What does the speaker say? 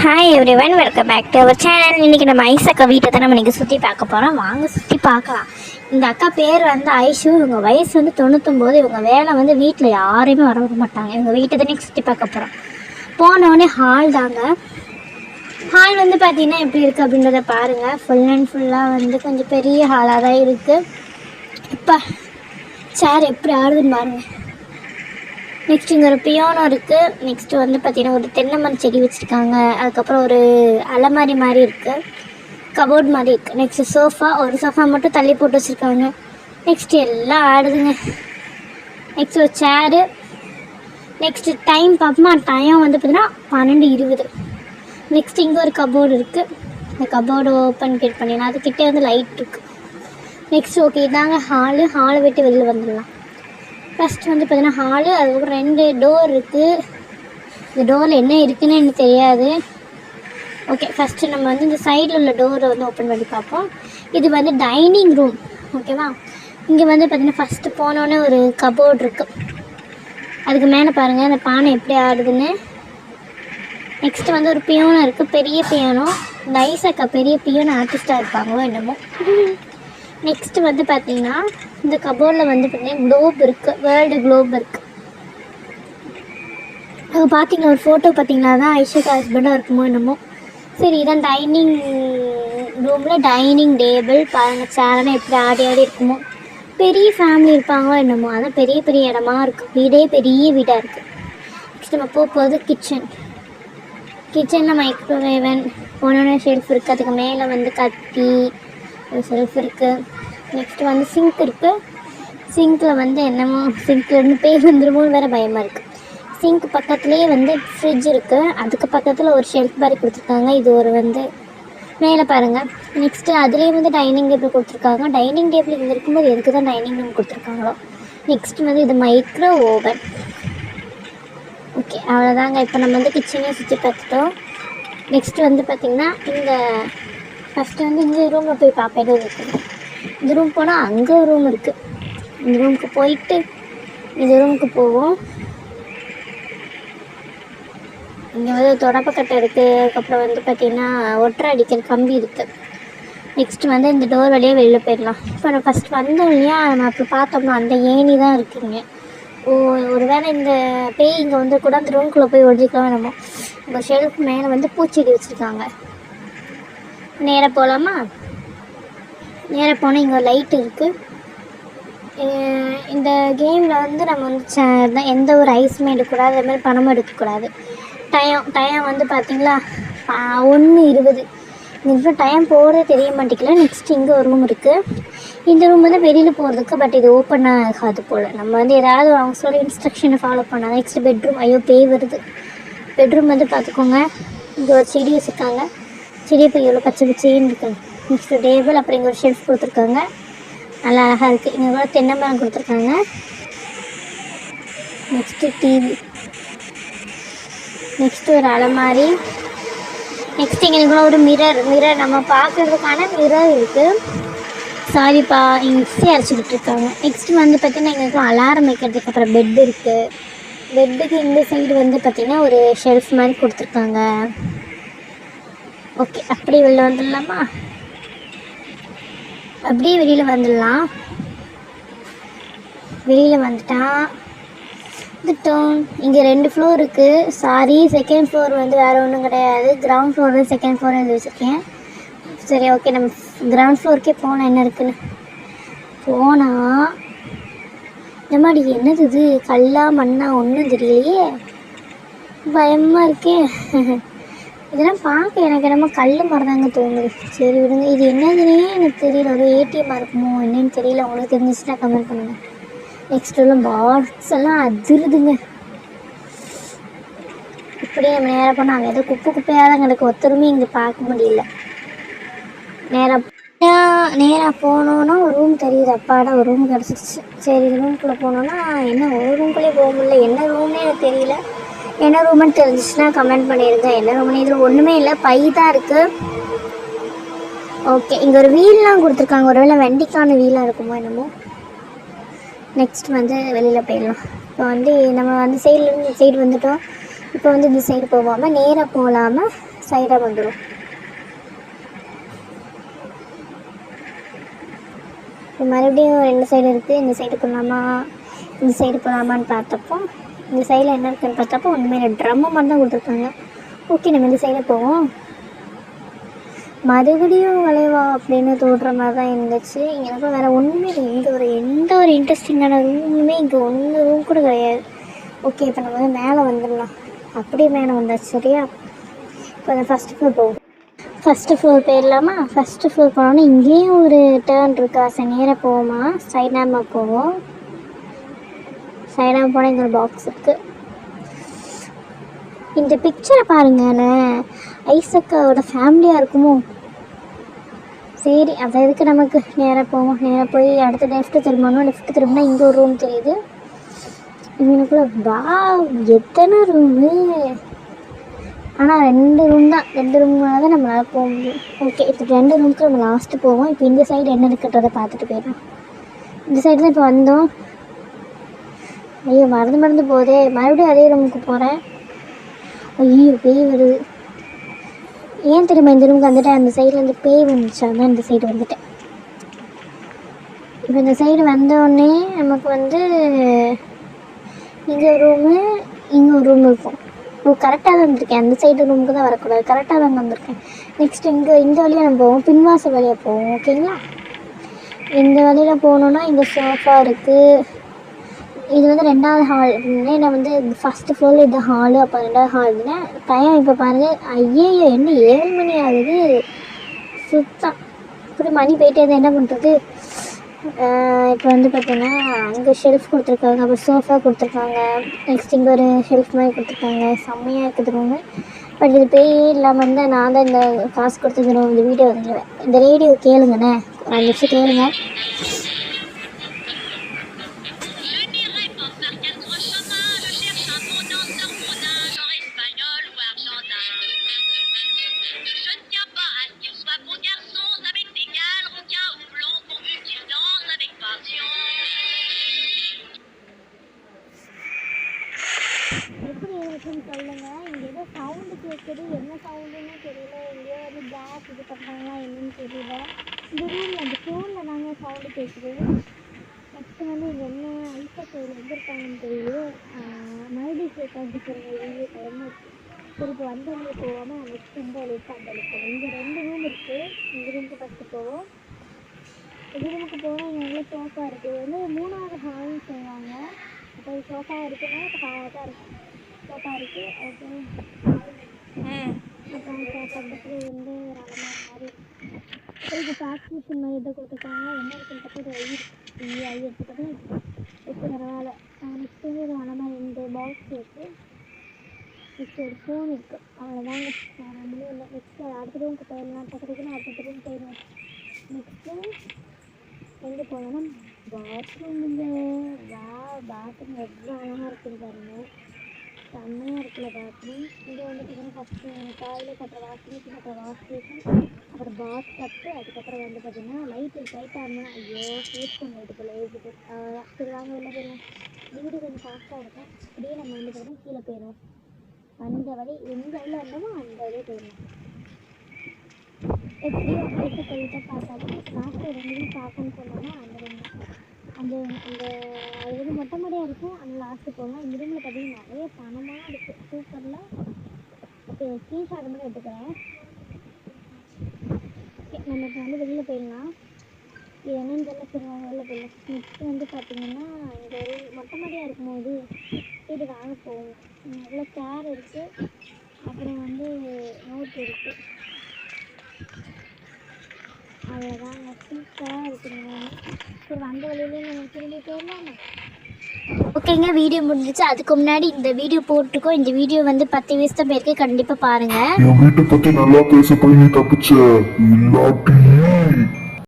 Hi everyone, welcome back to our channel. இன்றைக்கி நம்ம ice அக்கா வீட்டை தான் நம்ம இன்றைக்கி சுற்றி பார்க்க போகிறோம். வாங்க சுற்றி பார்க்கலாம். இந்த அக்கா பேர் வந்து ஐஷு. இவங்க வயசு வந்து 99. இவங்க வேலை வந்து வீட்டில் யாரையுமே வர விட மாட்டாங்க. இவங்க வீட்டை தான் இன்றைக்கி சுற்றி பார்க்க போகிறோம். போனோடனே ஹால் தாங்க. ஹால் வந்து பார்த்திங்கன்னா எப்படி இருக்குது அப்படின்றத பாருங்கள். ஃபுல் அண்ட் ஃபுல்லாக வந்து கொஞ்சம் பெரிய ஹாலாக தான் இருக்குது. இப்போ சேர் எப்படி ஆடுதுன்னு பாருங்கள். நெக்ஸ்ட் இங்கே ஒரு பியானோ இருக்குது. நெக்ஸ்ட்டு வந்து பார்த்திங்கன்னா ஒரு தென்னை செடி வச்சுருக்காங்க. அதுக்கப்புறம் ஒரு அலமாரி மாதிரி இருக்குது, கபோர்ட் மாதிரி இருக்குது. நெக்ஸ்ட்டு சோஃபா, ஒரு சோஃபா மட்டும் தள்ளி போட்டு வச்சுருக்காங்க. நெக்ஸ்ட்டு எல்லாம் ஆடுதுங்க. நெக்ஸ்ட் ஒரு சேரு. நெக்ஸ்ட்டு டைம் பார்ப்போமா, டைம் வந்து பார்த்திங்கன்னா 12:20. நெக்ஸ்ட் இங்கே ஒரு கபோர்டு இருக்குது. இந்த கபோர்டு ஓப்பன் கிட் பண்ணிடலாம். அதுக்கிட்டே வந்து லைட் இருக்குது. நெக்ஸ்ட் ஓகே, இதாங்க ஹாலை விட்டு வெளியில் வந்துடலாம். ஃபஸ்ட்டு வந்து பார்த்திங்கன்னா ஹாலு, அதுக்கப்புறம் 2 டோர் இருக்குது. இந்த டோரில் என்ன இருக்குதுன்னு எனக்கு தெரியாது. ஓகே, ஃபஸ்ட்டு நம்ம வந்து இந்த சைடில் உள்ள டோரை வந்து ஓப்பன் பண்ணி பார்ப்போம். இது வந்து டைனிங் ரூம், ஓகேவா. இங்கே வந்து பார்த்திங்கன்னா ஃபஸ்ட்டு போனோன்னே ஒரு கபோர்டு இருக்குது. அதுக்கு மேலே பாருங்கள் அந்த பானை எப்படி ஆடுதுன்னு. நெக்ஸ்ட்டு வந்து ஒரு பியானோ இருக்குது, பெரிய பியானோ. நைஸ் அக்கா பெரிய பியானோ ஆர்டிஸ்ட்டாக இருப்பாங்களோ என்னமோ. நெக்ஸ்ட்டு வந்து பார்த்திங்கன்னா இந்த கபோர்டில் வந்து பார்த்திங்கன்னா குளோப் இருக்குது, வேர்ல்டு குளோப் இருக்குது. அது பார்த்திங்கன்னா ஒரு ஃபோட்டோ பார்த்திங்கன்னா தான் ஐஷுக்கு ஹஸ்பண்டாக இருக்குமோ என்னமோ. சரி, இதான் டைனிங் ரூமில் டைனிங் டேபிள் பாருங்கள். சேரெல்லாம் எப்படி ஆடி இருக்குமோ. பெரிய ஃபேமிலி இருப்பாங்களோ என்னமோ. அதான் பெரிய பெரிய இடமா இருக்குது. வீடே பெரிய வீடாக இருக்குது. நெக்ஸ்ட் நம்ம போகும்போது கிச்சனில் மைக்ரோவேவன் ஒன்று ஷெல்ஃப் இருக்குது. அதுக்கு மேலே வந்து கத்தி ஒரு ஷெல்ஃப் இருக்குது. நெக்ஸ்ட்டு வந்து சிங்க் இருக்குது. சிங்க்கில் வந்து என்னமோ சிங்க்லேருந்து பேர் வந்துடுமோன்னு வேறு பயமாக இருக்குது. சிங்க் பக்கத்துலேயே வந்து ஃப்ரிட்ஜ் இருக்குது. அதுக்கு பக்கத்தில் ஒரு ஷெல்ஃப் மாதிரி கொடுத்துருக்காங்க. இது ஒரு வந்து மேலே பாருங்கள். நெக்ஸ்ட்டு அதுலேயே வந்து டைனிங் டேபிள் கொடுத்துருக்காங்க. டைனிங் டேபிள் இங்கே இருக்கும்போது எதுக்கு தான் டைனிங் ரூம் கொடுத்துருக்காங்களோ. நெக்ஸ்ட்டு வந்து இது மைக்ரோ ஓவன். ஓகே, அவ்வளோதாங்க. இப்போ நம்ம வந்து கிச்சனையும் சுற்றி பார்த்துட்டோம். நெக்ஸ்ட்டு வந்து பார்த்திங்கன்னா இந்த ஃபஸ்ட்டு வந்து இந்த ரூமில் போய் பார்ப்பேன். எதுவும் இருக்குது. இந்த ரூம் போனால் அங்கே ஒரு ரூம் இருக்குது. இந்த ரூமுக்கு போயிட்டு இந்த ரூமுக்கு போவோம். இங்கே வந்து தொடப்பக்கட்டை இருக்குது. அதுக்கப்புறம் வந்து பார்த்திங்கன்னா ஒற்றை அடிக்கிற கம்பி இருக்குது. நெக்ஸ்ட்டு வந்து இந்த டோர் வழியாக வெளியில் போயிடலாம். இப்போ நம்ம ஃபஸ்ட் வந்தோம் இல்லையா, நம்ம அப்போ பார்த்தோம்னா அந்த ஏணி தான் இருக்குங்க. ஒரு வேளை இந்த பேய் இங்கே வந்து கூட அந்த ரூம்குள்ளே போய் ஒழிக்கலாம். நம்ம இப்போ ஷெல்ஃப் மேலே வந்து பூச்செடி வச்சுருக்காங்க. நேராக போகலாமா? நேராக போனால் இங்கே லைட் இருக்குது. இந்த கேமில் வந்து நம்ம வந்து எந்த ஒரு ஐஸுமே எடுக்கக்கூடாது, அதே மாதிரி பணமும் எடுக்கக்கூடாது. டைம் வந்து பார்த்திங்களா 1:20. இந்த டைம் போகிறதே தெரிய மாட்டேங்கல. நெக்ஸ்ட் இங்கே ஒரு ரூம் இருக்குது. இந்த ரூம் வந்து வெளியில் போகிறதுக்கு, பட் இது ஓப்பன் ஆகாது போல். நம்ம வந்து ஏதாவது அவங்க சொல்லி இன்ஸ்ட்ரக்ஷனை ஃபாலோ பண்ணால். Next bedroom. ஐயோ பேய் வருது. பெட்ரூம் வந்து பார்த்துக்கோங்க. இங்கே ஒரு செடி வச்சுருக்காங்க. செடியை போய் எவ்வளோ பச்சை பச்சைன்னு இருக்காங்க. நெக்ஸ்ட்டு டேபிள், அப்புறம் இங்கே ஒரு ஷெல்ஃப் கொடுத்துருக்காங்க. நல்லா அழகாக இருக்குது. இங்கே கூட தென்னை மரம் கொடுத்துருக்காங்க. Next TV. நெக்ஸ்ட்டு ஒரு அலமாரி. நெக்ஸ்ட் இங்கே கூட ஒரு மிரர் நம்ம பார்க்குறதுக்கான மிரர் இருக்குது. சாரிப்பா, இங்கே மிக்ஸி அரைச்சிக்கிட்டு இருக்காங்க. நெக்ஸ்ட்டு வந்து பார்த்திங்கன்னா எங்களுக்கு அலாரம் வைக்கிறதுக்கு அப்புறம் பெட் இருக்குது. பெட்டுக்கு இந்த சைடு வந்து பார்த்திங்கன்னா ஒரு ஷெல்ஃப் மாதிரி கொடுத்துருக்காங்க. ஓகே, அப்படியே வெளில வந்துடலாமா? அப்படியே வெளியில் வந்துடலாம். வெளியில் வந்துட்டோம். இங்கே 2 ஃப்ளோர் இருக்குது. சாரி, செகண்ட் ஃப்ளோர் வந்து வேறு ஒன்றும் கிடையாது. கிரவுண்ட் ஃப்ளோர் தான் செகண்ட் ஃப்ளோர் எழுதி வச்சுருக்கேன். சரி, ஓகே, நம்ம கிரவுண்ட் ஃப்ளோருக்கே போனால் என்ன இருக்குன்னு போனால் இந்த மாதிரி என்னது இது கல்லா மண்ணா ஒன்றும் தெரியலையே, பயமாக இருக்கே. இதெல்லாம் பார்க்க எனக்கு என்னமோ கல் மரதாங்க தோணுது. சரி விடுங்க. இது என்னதுன்னே எனக்கு தெரியல. ஒரு ஏடிஎம்மாக இருக்குமோ என்னன்னு தெரியல. உங்களுக்கு தெரிஞ்சிச்சுன்னா கமெண்ட் பண்ணுங்கள். நெக்ஸ்ட் உள்ள பாக்ஸ் எல்லாம் அதிருதுங்க. இப்படியே நம்ம நேராக போனால் அங்கே ஏதோ குப்பையாக தான் எனக்கு ஒத்தருமே இங்கே பார்க்க முடியல. நேராக போனோன்னா ஒரு ரூம் தெரியுது. அப்பாடா, ஒரு ரூம் கிடச்சிருச்சு. சரி, ரூம்குள்ளே போனோன்னா என்ன ஒரு ரூம்குள்ளேயே போக முடியல. என்ன ரூம்னே எனக்கு தெரியல. என்ன ரூம்னு தெரிஞ்சிச்சுன்னா கமெண்ட் பண்ணிடுங்க. என்ன ரூம்னு இதில் ஒன்றுமே இல்லை, பை தான் இருக்குது. ஓகே, இங்கே ஒரு வீல்லாம் கொடுத்துருக்காங்க. ஒருவேளை வெண்டிக்கான வீலாக இருக்குமோ என்னமோ. நெக்ஸ்ட் வந்து வெளியில் போயிடலாம். இப்போ வந்து நம்ம வந்து சைட்லேருந்து சைடு வந்துட்டோம். இப்போ வந்து இந்த சைடு போகாமல் நேராக போகலாமல் சைடாக வந்துடும். இப்போ மறுபடியும் 2 சைடு இருக்குது. இந்த சைடு போகலாமா இந்த சைடு போகலாமான்னு பார்த்தப்போ இந்த சைடில் என்ன இருக்குன்னு பார்த்தப்போ ஒன்றுமே இல்லை, ட்ரம்மு மட்டும் தான் கொடுத்துருக்காங்க. ஓகே நம்ம இந்த சைடில் போவோம். மறுபடியும் வளைவா அப்படின்னு தோன்ற மாதிரி தான் இருந்துச்சு. எனக்கு வேறு ஒன்றுமே இல்லை, இங்கே எந்த ஒரு இன்ட்ரெஸ்டிங்கான ரூமுமே இங்கே ரூம் கூட கிடையாது. ஓகே இப்போ நம்ம வந்து மேலே வந்துடலாம். அப்படியே மேலே வந்தாச்சு. சரியா, இப்போ அந்த ஃபஸ்ட் ஃப்ளோர் போவோம். ஃபஸ்ட்டு ஃப்ளோர் போயிடலாமா? ஃபஸ்ட்டு ஃப்ளோர் போனோன்னா இங்கேயும் ஒரு டேர்ன் இருக்கா. சரி நேராக போவோமா? சைடாக போவோம். சைடாக போனால் இங்கே ஒரு பாக்ஸ் இருக்குது. இந்த பிக்சரை பாருங்களேன், ஐசக்காவோட ஃபேமிலியாக இருக்குமோ? சரி அதை எதுக்கு நமக்கு, நேராக போவோம். நேராக போய் அடுத்த லெஃப்ட்டு திரும்பணும். லெஃப்ட்டு திரும்பினா இங்கே ஒரு ரூம் தெரியுது. இவனுக்குள்ள வா எத்தனை ரூமு, ஆனால் 2 ரூம் தான். 2 ரூம்னால தான் நம்மளால் போக முடியும். ஓகே இப்போ 2 ரூமுக்கு நம்ம லாஸ்ட்டு போவோம். இப்போ இந்த சைடு என்ன இருக்குன்றதை பார்த்துட்டு போயிடலாம். இந்த சைடு தான் இப்போ வந்தோம். ஐயோ மறந்து போதே, மறுபடியும் அதே ரூமுக்கு போகிறேன். ஐயோ பேய் வருது. ஏன் தெரியுமா இந்த ரூமுக்கு வந்துட்டேன்? அந்த சைடில் வந்து பேய் வந்துச்சு, அதான் இந்த சைடு வந்துட்டேன். இப்போ இந்த சைடு வந்தோடனே நமக்கு வந்து இங்கே ஒரு ரூமு, இங்கே ஒரு ரூம் இருக்கும். கரெக்டாக தான் வந்திருக்கேன். அந்த சைடு ரூமுக்கு தான் வரக்கூடாது, கரெக்டாக தான் வந்திருக்கேன். நெக்ஸ்ட் இந்த வழியாக நம்ம போவோம், பின்வாசல் வழியாக போவோம். ஓகேங்களா, இந்த வழியில் போகணுன்னா இங்கே சோஃபா இருக்குது. இது வந்து 2வது ஹால். நான் வந்து ஃபஸ்ட்டு ஃப்ளோரில் இது ஹாலு, அப்போ 2வது ஹால்னா டைம் இப்போ பாருங்கள். ஐயோ என்ன 7 மணி ஆகுது சுத்தம். இப்படி மணி போயிட்டே தான் என்ன பண்ணுறது. இப்போ வந்து பார்த்தீங்கன்னா அங்கே ஷெல்ஃப் கொடுத்துருக்காங்க, அப்புறம் சோஃபா கொடுத்துருக்காங்க. நெக்ஸ்ட் இங்கே ஒரு ஷெல்ஃப் மாதிரி கொடுத்துருக்காங்க. செம்மையாக இருக்குது ரூமு. பட் இது பேயே இல்லாமல் இருந்தால் நான் தான் இந்த காசு கொடுத்துக்கணும். இந்த வீடியோ வந்துடுவேன். இந்த ரேடியோ கேளுங்கண்ணே, 2 நிமிஷம் கேளுங்க. எப்படி இருக்குன்னு சொல்லுங்கள். இங்கே ஏதோ சவுண்டு கேட்குது, என்ன சவுண்டுன்னு தெரியல. எங்கேயோ வந்து கேஸ் இது பண்ணுறாங்களா என்னன்னு தெரியல. இந்த ரூமில் அந்த ஃபோனில் தாங்க சவுண்டு கேட்குது. நெக்ஸ்ட்டு வந்து இது என்ன ஐசக் கோயில் எங்கே இருக்காங்கன்னு தெரியுது. மறுபடியும் கேட்காது சொல்லுங்கள் டைம். சரி இப்போ வந்த வழியை போகாமல் நெக்ஸ்ட் இந்த வழிக்கு அந்த வழி போவோம். இங்கே 2 ரூம் இருக்குது. இந்த ரூமுக்கு ஃபஸ்ட்டு போவோம். இந்த ரூமுக்கு போனால் இங்கே எவ்வளோ சோஃபா இருக்குது. வந்து 3வது ஹால்னு சொல்லுவாங்க. இப்போ சோஃபா இருக்குன்னா இப்போ ஹாலாக தான் இருக்கும். சோஃபா இருக்குது. ஓகே அப்புறம் பக்கத்தில் வந்து ஒரு அலமாரி மாதிரி இப்போ பார்ட்டிஷன் மாதிரி எதை கொடுத்துருக்காங்க. என்ன இருக்குன்னு பார்த்தா ஐ எடுத்துக்கிட்டு இப்போ பரவாயில்ல. நெக்ஸ்ட் வந்து ஒரு அலமாரி 2 பாக்ஸ் இருக்குது. நெக்ஸ்ட் ஒரு ஃபோன் இருக்குது. அவ்வளோதாங்க, வேறு ஒன்றுமே இல்லை. நெக்ஸ்ட்டு அடுத்த ரூமுக்கு போயிடலாம். பக்கத்துக்குன்னு அடுத்த ரூம் போயிடலாம். நெக்ஸ்ட்டு எங்கே போனோன்னா பாத்ரூமுங்க. பாத்ரூம் எவ்வளோ அழகாக இருக்குது பாருங்க, செம்மையாக இருக்குல்ல பாத்ரூம். இங்கே வந்து பார்த்தீங்கன்னா ஃபஸ்ட்டு டாய்லெட், அப்புறம் வாஷ்ரூம், அப்புறம் வாஷ்ரூம், அப்புறம் பாத் டப்பு. அதுக்கப்புறம் வந்து பார்த்திங்கன்னா லைட் ஆனா ஐயோ யூஸ் பண்ண லைட்டுக்குள்ளே இருக்குது. சரி வாங்க வெளில போயிடலாம். வீடு கொஞ்சம் ஃபாஸ்ட்டாக இருக்கும். அப்படியே நம்ம வந்து பார்த்தீங்கன்னா கீழே போயிடுவோம். அந்த வழி எந்த வழியில் இருந்தோமோ அந்த வழியே போயிடலாம். எப்படியோ ஐசக் கோயில்கிட்ட பார்த்தாலும் லாஸ்ட்டு 2 ரூம் பார்க்கணும்னு சொன்னோன்னா அந்த அந்த அது வந்து மொட்டை மாடியாக இருக்கும். அந்த லாஸ்ட்டு போகலாம். இந்த ரூமில் பார்த்தீங்கன்னா நிறைய பணமாக இருக்குது. சூப்பரில் ஓகே ஸ்க்ரீன்ஷாட் மட்டும் எடுத்துக்கிறேன். ஓகே நம்ம இப்போ வந்து வெளியில் போயிடலாம். இது என்னென்னு சொல்ல சொல்லுவாங்க, வெளில போயிடலாம். நெக்ஸ்ட்டு வந்து பார்த்திங்கன்னா இந்த ரூம் மொட்டை மாடியாக இருக்கும்போது வீடு வாங்க போவோம். நல்ல சேர் இருக்குது, அப்புறம் வந்து நோட் இருக்குது. அவ்வளோதாங்க, சூப்பராக இருக்குதுங்க. சரி வந்த வழியிலேயே நம்ம திரும்பி போயிடலாமா? ஓகேங்க, வீடியோ முடிஞ்சிச்சு. அதுக்கு முன்னாடி இந்த வீடியோ போட்டுருக்கோம். இந்த வீடியோ வந்து 10 வயசு தான் பேருக்கு கண்டிப்பாக பாருங்கள். என் வீட்டை பற்றி நல்லா பேச போய் நீ தப்பிச்ச இல்லாட்டி